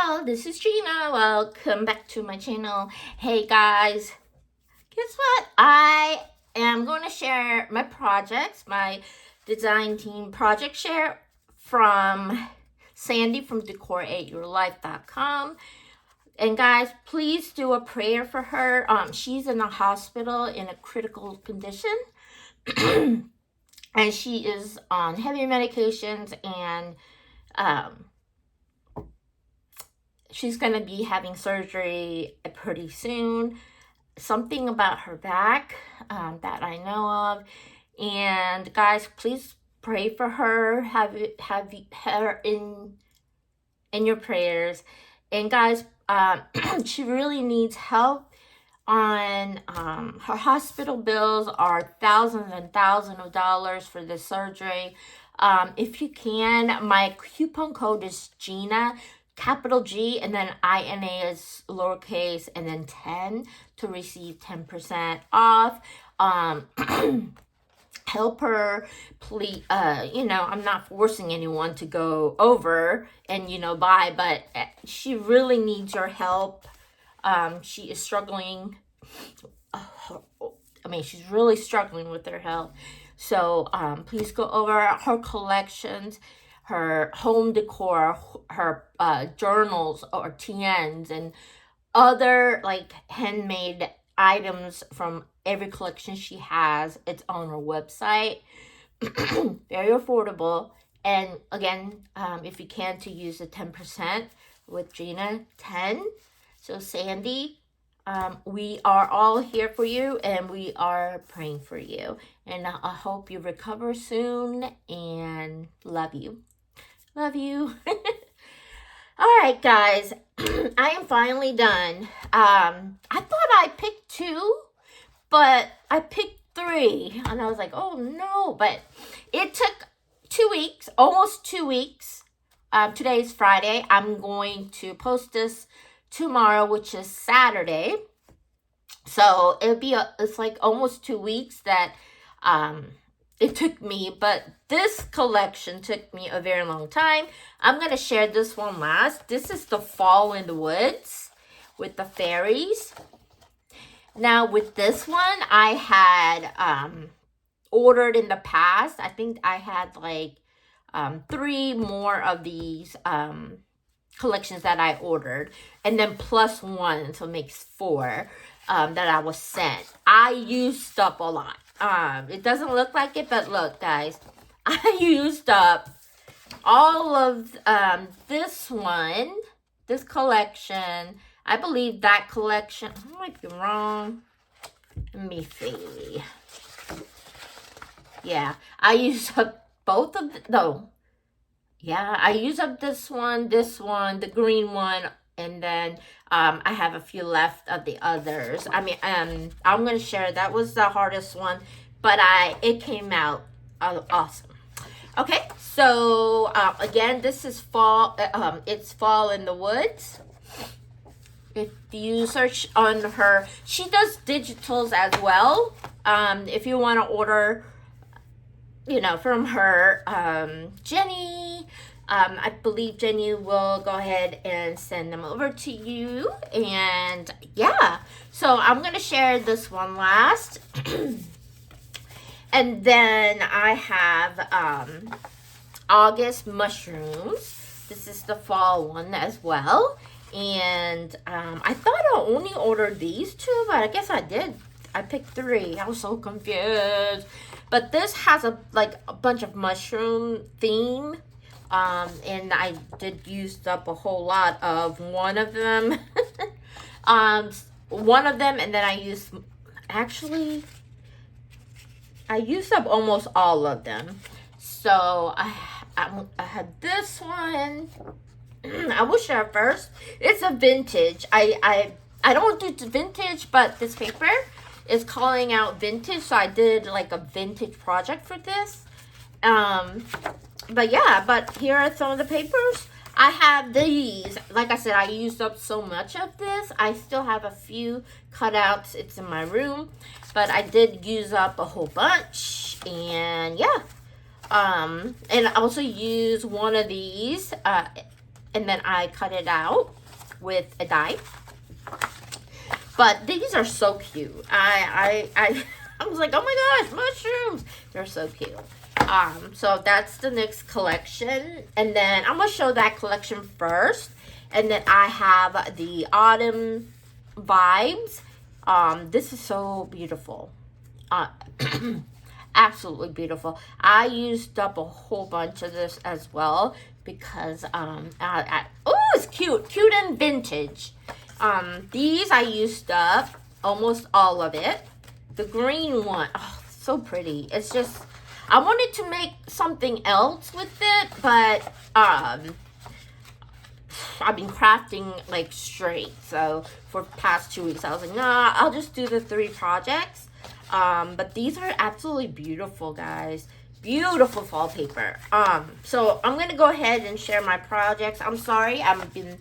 y'all, this is Gina. Welcome back to my channel. Hey guys, guess what? I am going to share my projects, my design team project share from Sandi from DECOR8YOURLIFE.com. And guys, please do a prayer for her. She's in the hospital in a critical condition. And she is on heavy medications, and she's going to be having surgery pretty soon. Something about her back that I know of. And guys, please pray for her. Have her in your prayers. And guys, she really needs help on her hospital bills are thousands and thousands of dollars for this surgery. If you can, my coupon code is Gina, capital G, and then INA is lowercase, and then 10 to receive 10% off. Help her, please. I'm not forcing anyone to go over and buy, but she really needs your help. She is struggling. She's really struggling with her health. So please go over her collections, her home decor, her journals or TNs, and other like handmade items from every collection she has. It's on her website. Very affordable. And again, if you can, to use the 10% with Gina 10. So Sandi, we are all here for you, and we are praying for you. And I hope you recover soon, and love you. Love you. All right, guys, I am finally done. I thought I picked 2, but I picked 3, and I was like, oh no, but it took 2 weeks, almost 2 weeks. Today is Friday. I'm going to post this tomorrow, which is Saturday. So it's like almost 2 weeks that it took me, but this collection took me a very long time. I'm going to share this one last. This is the Fall in the Woods with the fairies. Now with this one, I had ordered in the past. I think I had like 3 more of these collections that I ordered, and then plus 1, so it makes 4 that I was sent. I used up a lot. It doesn't look like it, but look guys, I used up all of this collection. I believe that collection, I might be wrong, let me see. Yeah, I used up both of I used up this one, the green one, and then I have a few left of the others. I'm going to share. That was the hardest one, but it came out awesome. Okay, so again, this is fall. It's Fall in the Woods. If you search on her, she does digitals as well. If you want to order, from her, Jenny, I believe Jenny will go ahead and send them over to you. And yeah, so I'm going to share this one last. And then I have August mushrooms. This is the fall one as well. And I thought I only ordered these 2, but I guess I did. I picked 3. I was so confused. But this has a bunch of mushroom theme. And I did use up a whole lot of one of them. And then I used up almost all of them. So I had this one. I will share first. It's a vintage. I don't do vintage, but this paper is calling out vintage, so I did like a vintage project for this. But here are some of the papers. I have these. Like I said, I used up so much of this. I still have a few cutouts. It's in my room, but I did use up a whole bunch. And yeah, and I also use one of these and then I cut it out with a die. But these are so cute. I was like, oh my gosh, mushrooms. They're so cute. So that's the next collection. And then I'm going to show that collection first. And then I have the autumn vibes. This is so beautiful. Absolutely beautiful. I used up a whole bunch of this as well because, oh, it's cute. Cute and vintage. These I used up almost all of it. The green one, oh, so pretty. It's just, I wanted to make something else with it, but I've been crafting like straight. So for the past 2 weeks, I was like, nah, I'll just do the 3 projects. But these are absolutely beautiful, guys. Beautiful fall paper. So I'm gonna go ahead and share my projects. I'm sorry, I've been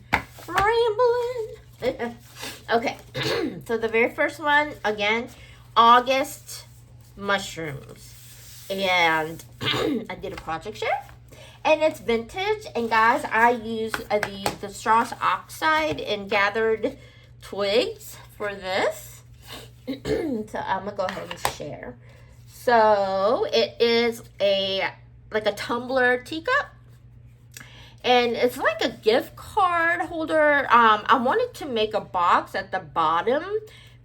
rambling. Okay, so the very first one, again, August mushrooms. And I did a project share. And it's vintage. And guys, I use the straws oxide and gathered twigs for this. So I'm gonna go ahead and share. So it is like a tumbler teacup. And it's like a gift card holder. I wanted to make a box at the bottom,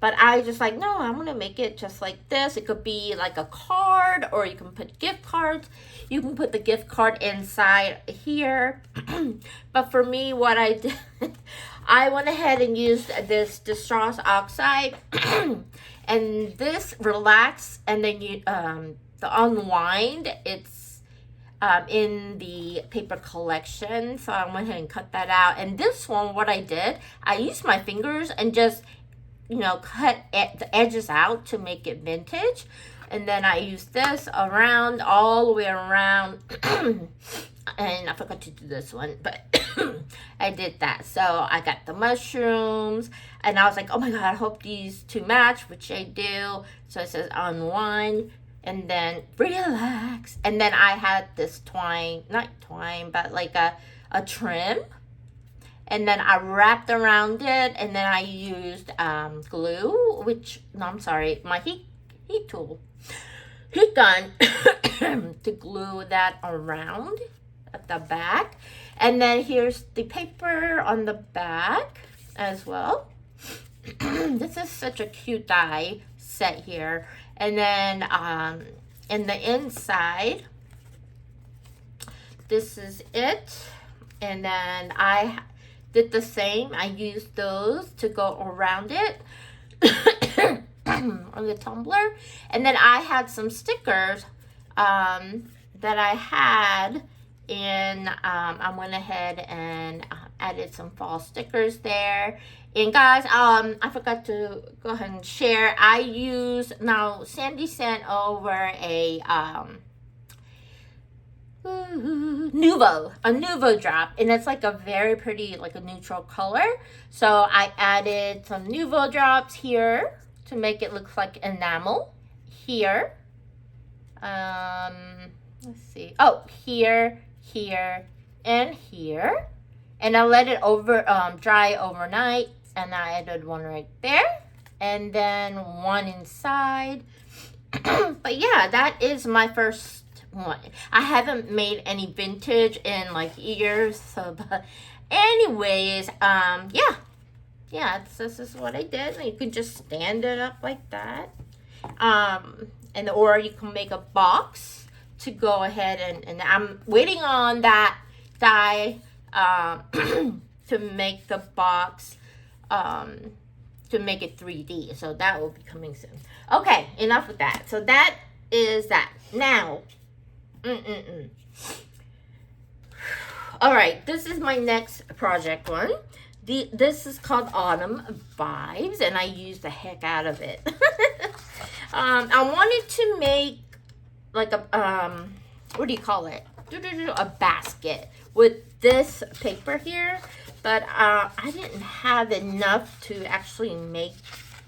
but I just like, no, I'm going to make it just like this. It could be like a card, or you can put gift cards. You can put the gift card inside here. But for me, what I did, I went ahead and used this distress oxide. And this relax, and then you the unwind, it's in the paper collection. So I went ahead and cut that out. And this one, what I did, I used my fingers and just, you know, cut the edges out to make it vintage. And then I used this around, all the way around. And I forgot to do this one, but I did that. So I got the mushrooms, and I was like, oh my God, I hope these two match, which they do. So it says unwind, and then relax. And then I had this twine, not twine, but like a trim. And then I wrapped around it, and then I used glue, which, no, I'm sorry, my heat gun to glue that around at the back. And then here's the paper on the back as well. This is such a cute die set here. And then in the inside, this is it. And then I did the same. I used those to go around it on the tumbler. And then I had some stickers that I had, and I went ahead and added some fall stickers there. And guys, I forgot to go ahead and share. I use, now Sandi sent over a Nuvo drop, and it's like a very pretty, like a neutral color. So I added some Nuvo drops here to make it look like enamel here. Let's see. Oh, here, and here. And I let it dry overnight, and I added one right there, and then one inside. But yeah, that is my first one. I haven't made any vintage in like years, so but anyways, yeah, this is what I did. You can just stand it up like that, and or you can make a box to go ahead and I'm waiting on that die to make the box, to make it 3D. So that will be coming soon. Okay, enough with that. So that is that. Now, all right, this is my next project one. This is called Autumn Vibes, and I used the heck out of it. I wanted to make like a, what do you call it? A basket with this paper here, but I didn't have enough to actually make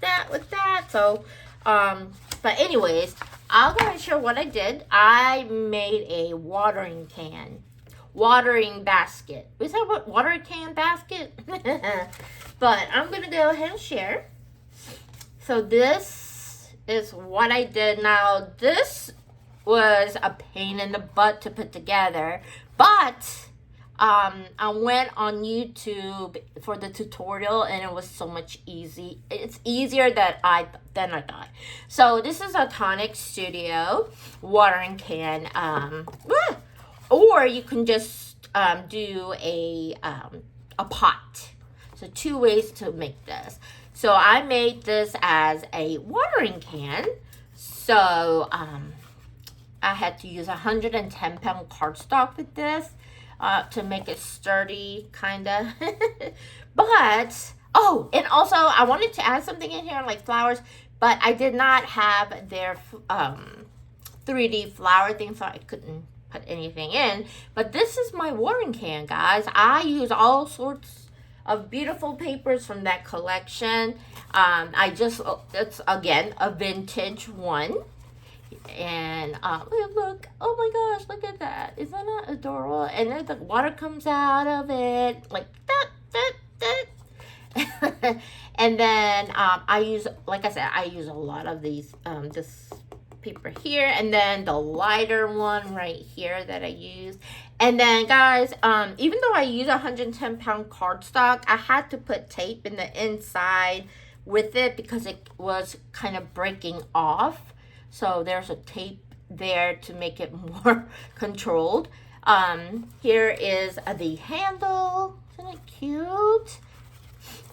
that with that. So, but anyways, I'll go ahead and show what I did. I made a watering can watering basket. Is that what, watering can basket? But I'm going to go ahead and share. So this is what I did. Now, this was a pain in the butt to put together, but I went on YouTube for the tutorial, and it was so much easy. It's easier than I thought. So this is a Tonic Studio watering can, or you can just do a pot. So 2 ways to make this. So I made this as a watering can. So I had to use 110-pound cardstock with this. To make it sturdy, kind of. But, oh, and also I wanted to add something in here, like flowers, but I did not have their 3D flower thing, so I couldn't put anything in. But this is my watering can, guys. I use all sorts of beautiful papers from that collection. It's, again, a vintage one. And look, oh my gosh, look at that. Isn't that adorable? And then the water comes out of it like that. And then I use, like I said, I use a lot of these this paper here, and then the lighter one right here that I use. And then guys, even though I use 110-pound cardstock, I had to put tape in the inside with it because it was kind of breaking off. So there's a tape there to make it more controlled. Here is the handle. Isn't it cute?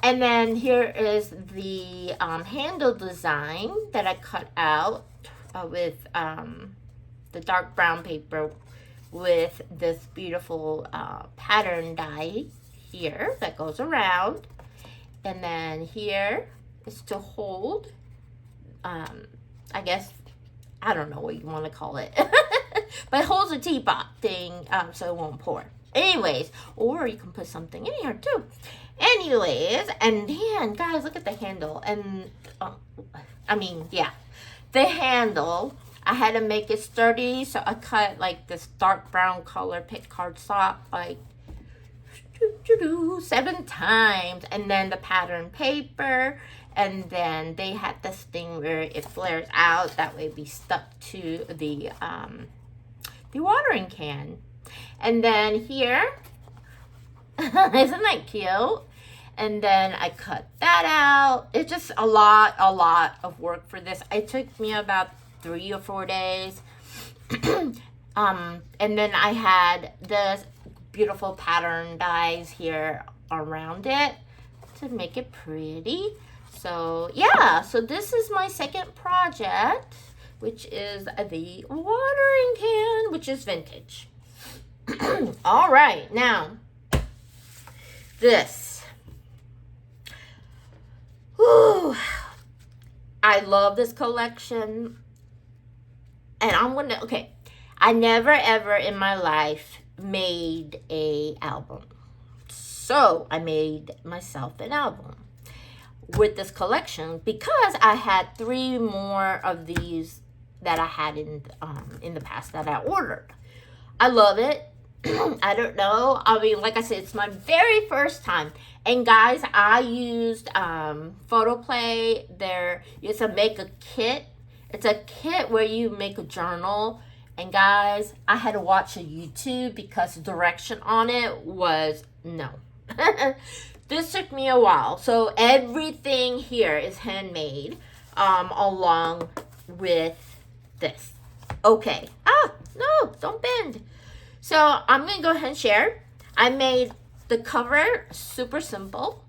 And then here is the handle design that I cut out with the dark brown paper with this beautiful pattern die here that goes around. And then here is to hold, I guess, I don't know what you want to call it. But it holds a teapot thing so it won't pour. Anyways, or you can put something in here too. Anyways, and then, guys, look at the handle. And, the handle, I had to make it sturdy. So I cut, like, this dark brown color pick cardstock, like, 7 times. And then the pattern paper. And then they had this thing where it flares out. That way it'd be stuck to the watering can. And then here, isn't that cute? And then I cut that out. It's just a lot of work for this. It took me about 3 or 4 days. And then I had this beautiful pattern dies here around it to make it pretty. So, yeah, so this is my second project, which is the watering can, which is vintage. All right, now, this. Whew. I love this collection. And I never ever in my life made an album. So, I made myself an album with this collection because I had 3 more of these that I had in the past that I ordered. I love it. I don't know. I mean, like I said, it's my very first time. And guys, I used Photoplay. It's a make a kit. It's a kit where you make a journal. And guys, I had to watch a YouTube because the direction on it was no. This took me a while. So everything here is handmade along with this. Okay. No, don't bend. So I'm going to go ahead and share. I made the cover super simple.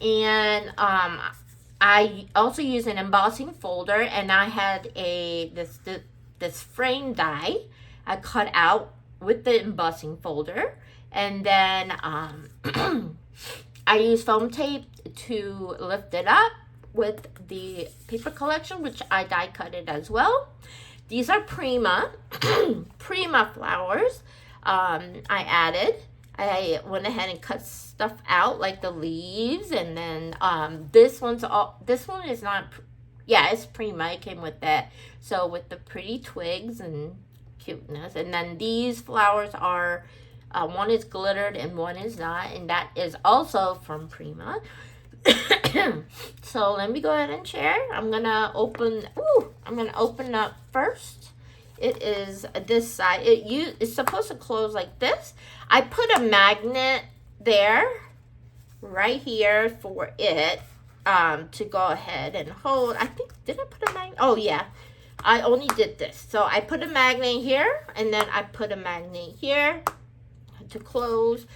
And I also used an embossing folder, and I had this frame die I cut out with the embossing folder. And then I used foam tape to lift it up with the paper collection, which I die cut it as well. These are Prima flowers. I went ahead and cut stuff out like the leaves, and then this one is not, it's Prima. It came with that. So with the pretty twigs and cuteness, and then these flowers are One is glittered and one is not, and that is also from Prima. So let me go ahead and share. I'm gonna open up first. It is this side. It's supposed to close like this. I put a magnet there, right here for it, to go ahead and hold. I think, did I put a magnet? Oh yeah, I only did this. So I put a magnet here, and then I put a magnet here to close.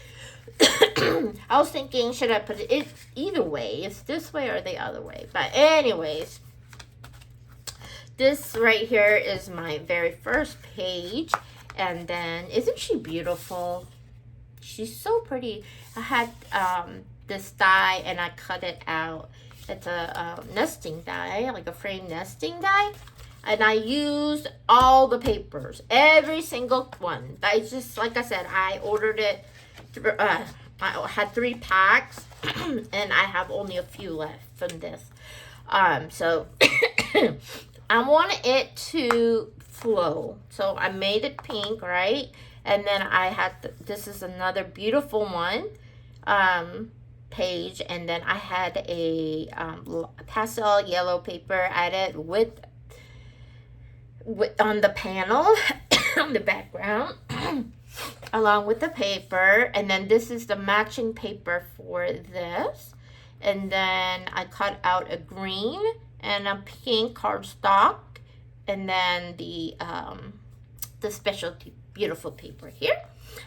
I was thinking, should I put it either way? It's this way or the other way. But anyways, this right here is my very first page. And then, isn't she beautiful? She's so pretty. I had this die and I cut it out. It's a nesting die, like a frame nesting die. And I used all the papers, every single one. I just, like I said, I ordered it. I had 3 packs, and I have only a few left from this. So I wanted it to flow. So I made it pink, right? And then I had, this is another beautiful one, page. And then I had a pastel yellow paper added with on the panel, on the background, along with the paper. And then this is the matching paper for this. And then I cut out a green and a pink cardstock, and then the specialty beautiful paper here.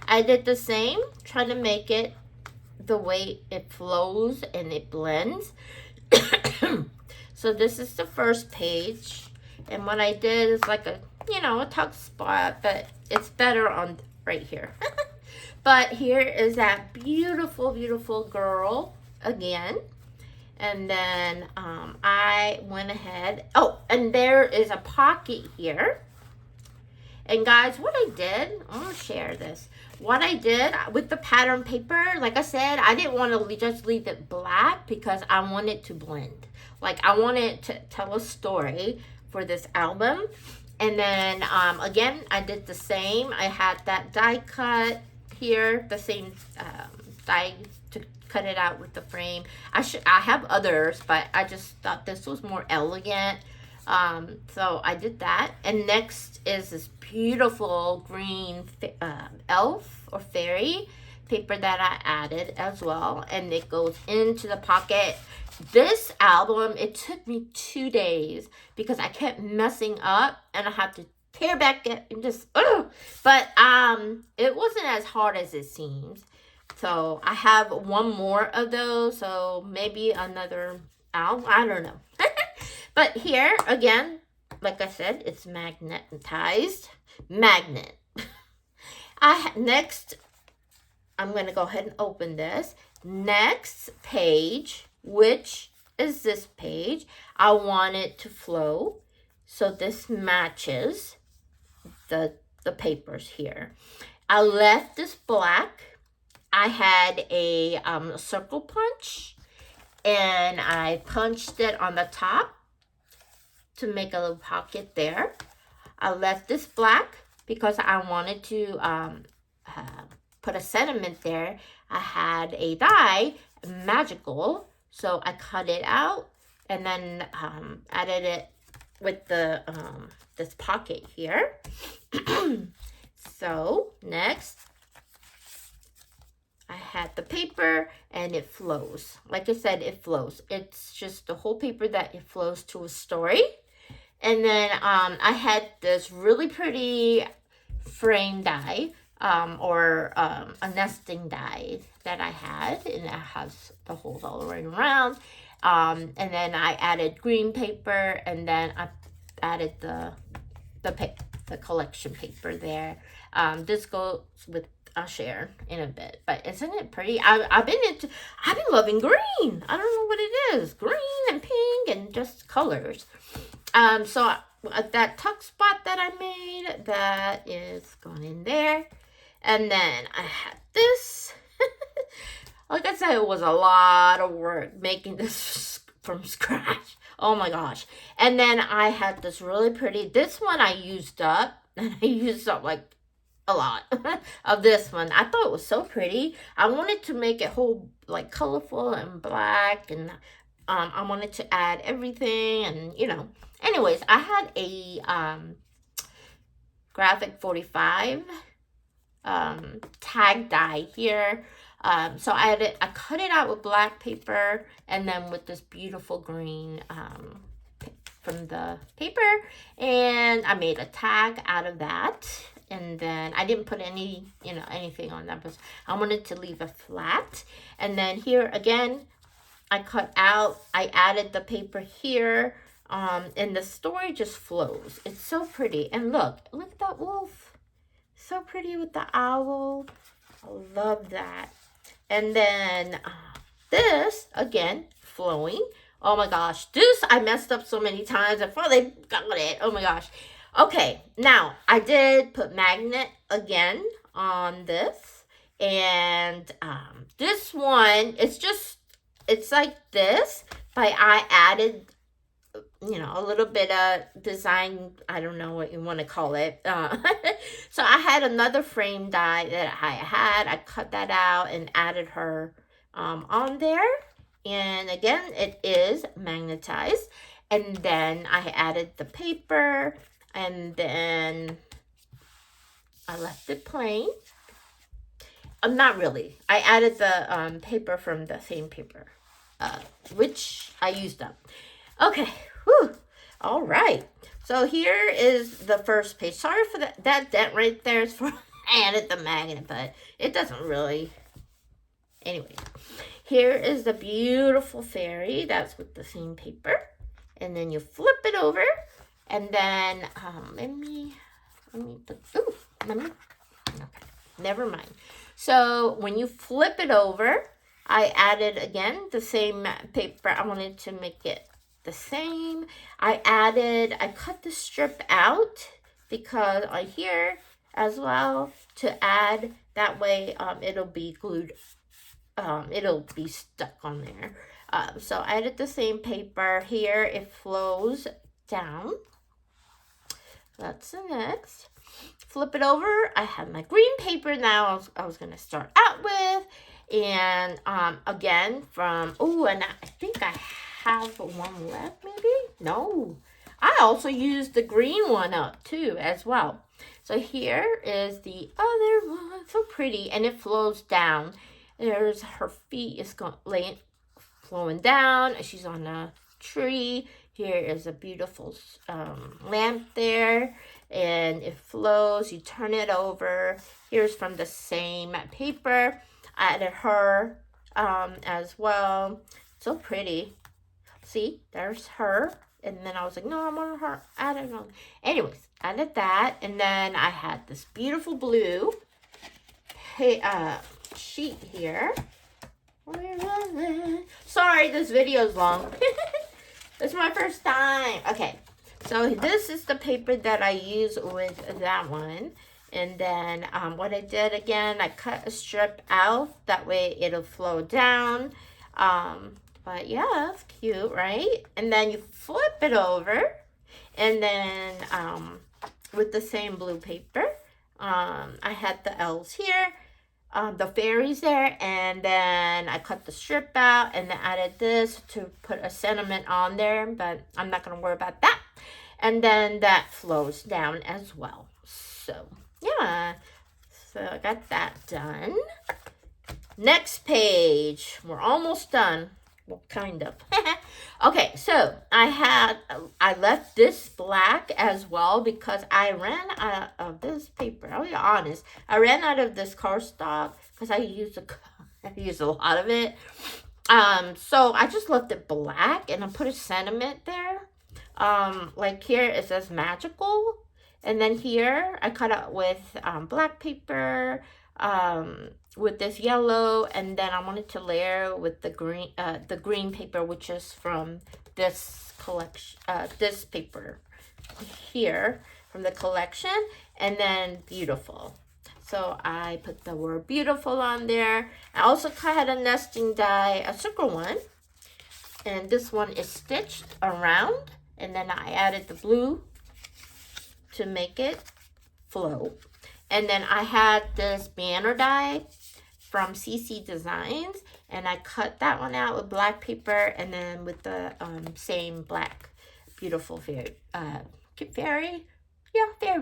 I did the same, trying to make it the way it flows and it blends. So this is the first page, and what I did is like a, a tuck spot, but it's better on right here. But here is that beautiful, beautiful girl again. And then I went ahead. Oh, and there is a pocket here. And guys, what I did, I'm going to share this. What I did with the pattern paper, like I said, I didn't want to just leave it black because I want it to blend. Like, I wanted to tell a story for this album. And then, again, I did the same. I had that die cut here, the same die to cut it out with the frame. I have others, but I just thought this was more elegant. So I did that. And next is this beautiful green elf or fairy paper that I added as well. And it goes into the pocket. This album, it took me 2 days because I kept messing up and I had to tear back it and just, but it wasn't as hard as it seems. So I have one more of those, so maybe another album, I don't know. But here, again, like I said, it's magnetized. Magnet. Next, I'm going to go ahead and open this. Next page, which is this page, I want it to flow. So this matches the papers here. I left this black. I had a circle punch, and I punched it on the top to make a little pocket there. I left this black because I wanted to put a sentiment there. I had a die, magical, so I cut it out and then added it with the this pocket here. So next, I had the paper and it flows. Like I said, it flows. It's just the whole paper that it flows to a story. And then I had this really pretty frame die or a nesting die that I had, and it has the holes all the way around. And then I added green paper, and then I added the collection paper there. This goes with, I'll share in a bit, but isn't it pretty? I've been loving green. I don't know what it is, green and pink and just colors. So that tuck spot that I made, that is going in there. And then I had this. Like I said, it was a lot of work making this from scratch. Oh my gosh. And then I had this really pretty, this one I used up, and I used up like a lot of this one. I thought it was so pretty. I wanted to make it whole like colorful and black, and I wanted to add everything, and you know. Anyways, I had a graphic 45 tag die here. So I cut it out with black paper, and then with this beautiful green from the paper, and I made a tag out of that. And then I didn't put any, you know, anything on that, but I wanted to leave it flat. And then here again, I cut out, I added the paper here, and the story just flows. It's so pretty. And look at that wolf. So pretty with the owl. I love that. And then this, again, flowing. Oh my gosh, this I messed up so many times. I finally got it. Oh my gosh. Okay, now I did put magnet again on this. And this one, it's like this, but I added, you know, a little bit of design. I don't know what you want to call it. So I had another frame die that I had. I cut that out and added her on there. And again, it is magnetized. And then I added the paper, and then I left it plain. Not really. I added the paper from the same paper, which I used up. Okay. Whew. All right. So here is the first page. Sorry for that dent right there. It's for I added the magnet, but it doesn't really. Anyway, here is the beautiful fairy. That's with the same paper. And then you flip it over. And then, let me put, okay, never mind. So when you flip it over, I added, again, the same paper. I wanted to make it the same. I cut the strip out because I here as well to add, that way it'll be glued, it'll be stuck on there. So I added the same paper here. It flows down. That's the next. Flip it over. I have my green paper now I was going to start out with. And again from, and I think I have one left maybe? No. I also used the green one up too as well. So here is the other one. So pretty, and it flows down. There's her feet is flowing down. She's on a tree. Here is a beautiful lamp there, and it flows. You turn it over. Here's from the same paper. I added her as well. So pretty. See, there's her. And then I was like, no, I want her. I don't know. Anyways, added that. And then I had this beautiful blue sheet here. Where was it? Sorry, this video is long. It's my first time. Okay, so this is the paper that I use with that one. And then what I did again, I cut a strip out. That way it'll flow down. But yeah, it's cute, right? And then you flip it over. And then with the same blue paper, I had the L's here. The fairies there, and then I cut the strip out and then added this to put a sentiment on there, but I'm not going to worry about that. And then that flows down as well. So yeah, so I got that done. Next page. We're almost done. Well, kind of. Okay, so I left this black as well because I ran out of this paper. I'll be honest. I ran out of this cardstock because I used a lot of it. So I just left it black and I put a sentiment there. Like here it says magical. And then here I cut out with black paper, with this yellow, and then I wanted to layer with the green paper, which is from this collection, this paper here from the collection, and then beautiful. So I put the word beautiful on there. I also had a nesting die, a circle one, and this one is stitched around, and then I added the blue to make it flow. And then I had this banner die from CC Designs, and I cut that one out with black paper, and then with the same black beautiful fairy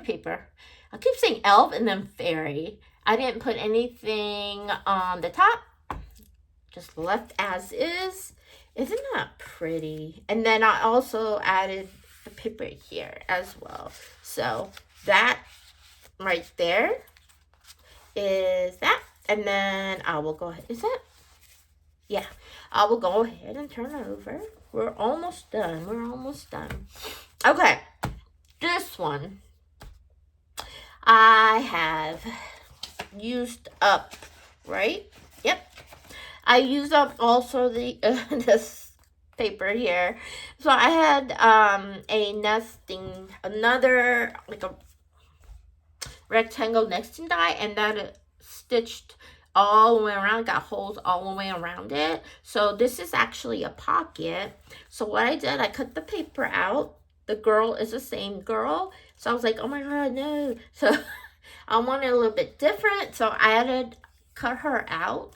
paper. I keep saying elf and then fairy. I didn't put anything on the top, just left as is. Isn't that pretty? And then I also added the paper here as well. So that right there is that. And then I will go ahead. Is that? Yeah. I will go ahead and turn it over. We're almost done. We're almost done. Okay. This one I have used up, right? Yep. I used up also the this paper here. So I had another like a rectangle nesting die, and that stitched all the way around, got holes all the way around it. So this is actually a pocket. So what I did, I cut the paper out. The girl is the same girl. So I was like, oh my god, no. So I wanted a little bit different. So I cut her out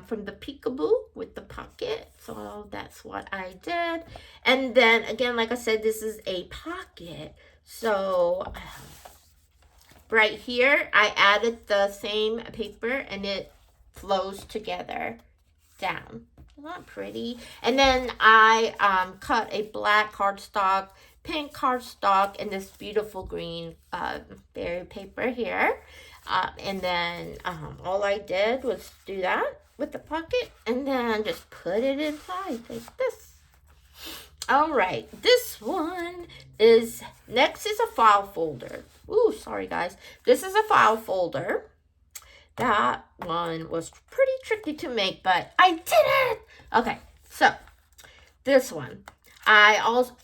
from the peekaboo with the pocket. So that's what I did. And then again, like I said, this is a pocket. So right here, I added the same paper, and it flows together down. Isn't that pretty? And then I cut a black cardstock, pink cardstock, and this beautiful green berry paper here. And then all I did was do that with the pocket, and then just put it inside like this. All right, this one is, next is a file folder. Ooh, sorry guys. This is a file folder. That one was pretty tricky to make, but I did it. Okay, so this one.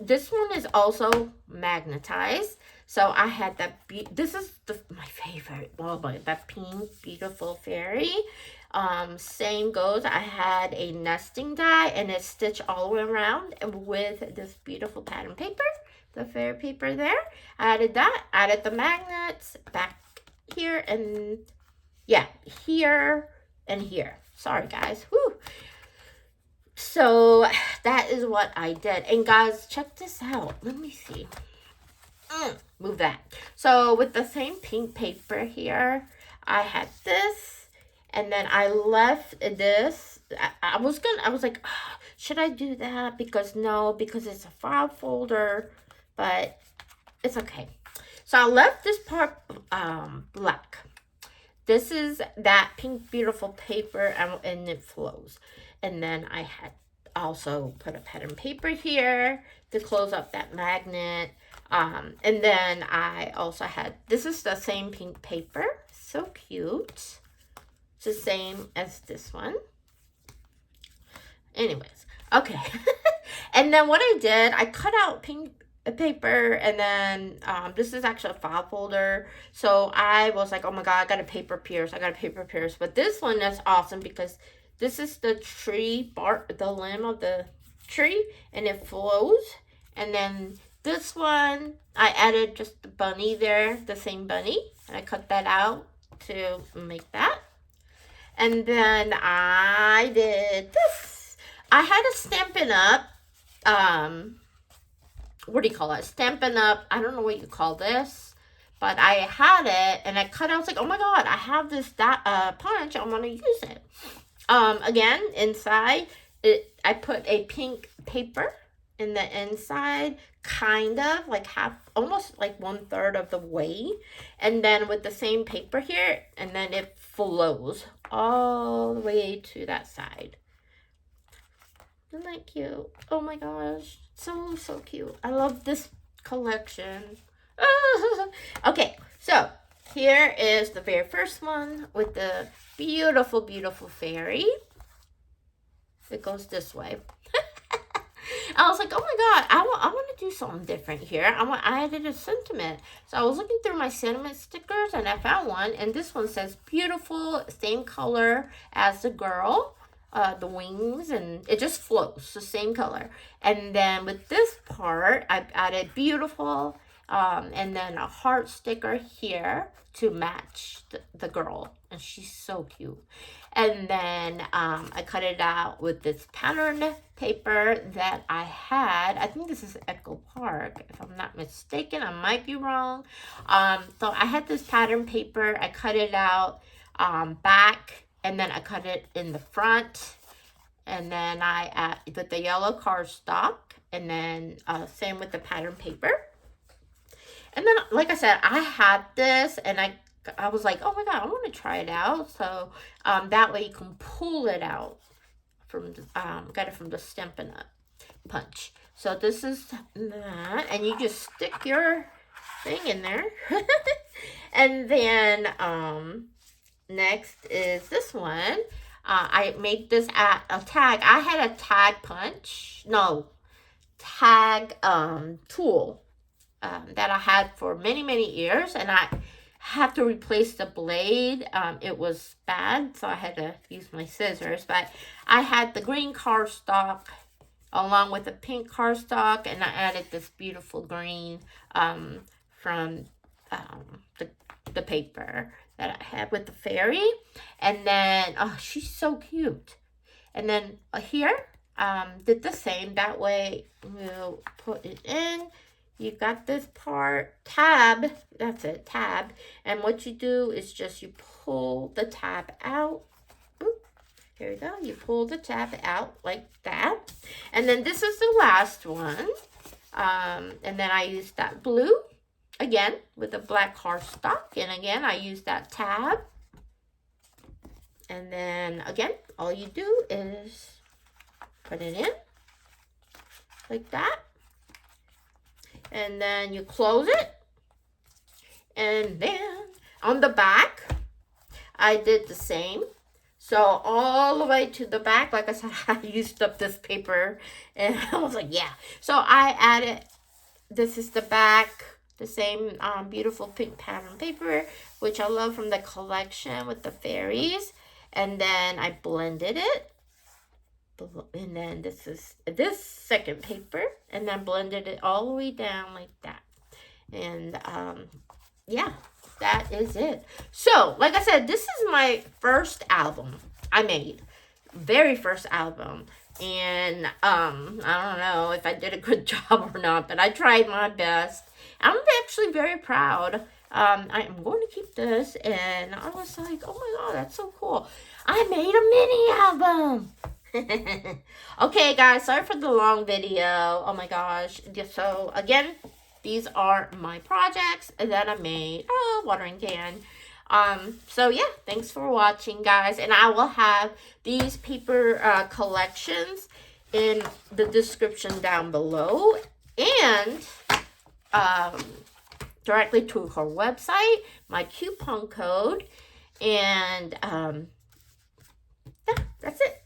This one is also magnetized. So I had that, this is my favorite. Oh boy, that pink, beautiful fairy. Same goes, I had a nesting die, and it's stitched all the way around with this beautiful pattern paper, the fairy paper there. I added that, added the magnets back here, and yeah, here and here. Sorry guys, whew. So that is what I did. And guys, check this out. Let me see. Move that. So with the same pink paper here, I had this, and then I left this. I was like, oh, should I do that? Because it's a file folder, but it's okay. So I left this part black. This is that pink beautiful paper, and it flows. And then I had also put a pattern paper here to close up that magnet. And then I also had, this is the same pink paper. So cute. It's the same as this one. Anyways, okay. And then what I did, I cut out pink paper, and then this is actually a file folder. So I was like, oh my god, I got a paper pierce. But this one is awesome because this is the tree bark, the limb of the tree, and it flows. And then this one, I added just the bunny there, the same bunny. And I cut that out to make that. And then I did this. I had a Stampin' Up. What do you call it? Stampin' Up. I don't know what you call this. But I had it, and I cut out. I was like, oh my god, I have this punch. I want to use it. Again, inside, I put a pink paper in the inside, kind of like almost like 1/3 of the way, and then with the same paper here, and then it flows all the way to that side. Isn't that cute? Oh my gosh, so cute. I love this collection. Okay, so here is the very first one with the beautiful fairy. It goes this way. I was like, oh my god, I want to do something different here. I added a sentiment. So I was looking through my sentiment stickers, and I found one, and this one says beautiful, same color as the girl, the wings, and it just flows, the same color. And then with this part, I added beautiful, And then a heart sticker here to match the girl. And she's so cute. And then I cut it out with this pattern paper that I had. I think this is Echo Park, if I'm not mistaken. I might be wrong. So I had this pattern paper. I cut it out back, and then I cut it in the front. And then I with the yellow cardstock, and then same with the pattern paper. And then, like I said, I had this, and I was like, oh my God, I want to try it out. So that way you can pull it out from, got it from the Stampin' Up! Punch. So this is that, and you just stick your thing in there. And then next is this one. I made this at a tag. I had a tag punch, no, tag tool that I had for many, many years, and I had to replace the blade. It was bad, so I had to use my scissors, but I had the green cardstock along with the pink cardstock, and I added this beautiful green from the paper that I had with the fairy. And then, oh, she's so cute. And then here, did the same. That way, we'll put it in. You got this part, tab, that's it, tab. And what you do is just you pull the tab out. Boop. Here we go. You pull the tab out like that. And then this is the last one. And then I used that blue, again, with the black cardstock. And again, I used that tab. And then, again, all you do is put it in like that. And then you close it. And then on the back, I did the same. So all the way to the back, like I said, I used up this paper. And I was like, yeah. So I added, this is the back, the same beautiful pink pattern paper, which I love from the collection with the fairies. And then I blended it. And then this is this second paper, and then blended it all the way down like that. And yeah, that is it. So like I said, this is my first album I made, very first album. And I don't know if I did a good job or not, but I tried my best. I'm actually very proud. I am going to keep this, and I was like, oh my God, that's so cool. I made a mini album. Okay, guys, sorry for the long video. Oh my gosh. So again, these are my projects that I made. Oh, watering can. So yeah, thanks for watching, guys, and I will have these paper collections in the description down below, and directly to her website, my coupon code, and yeah, that's it.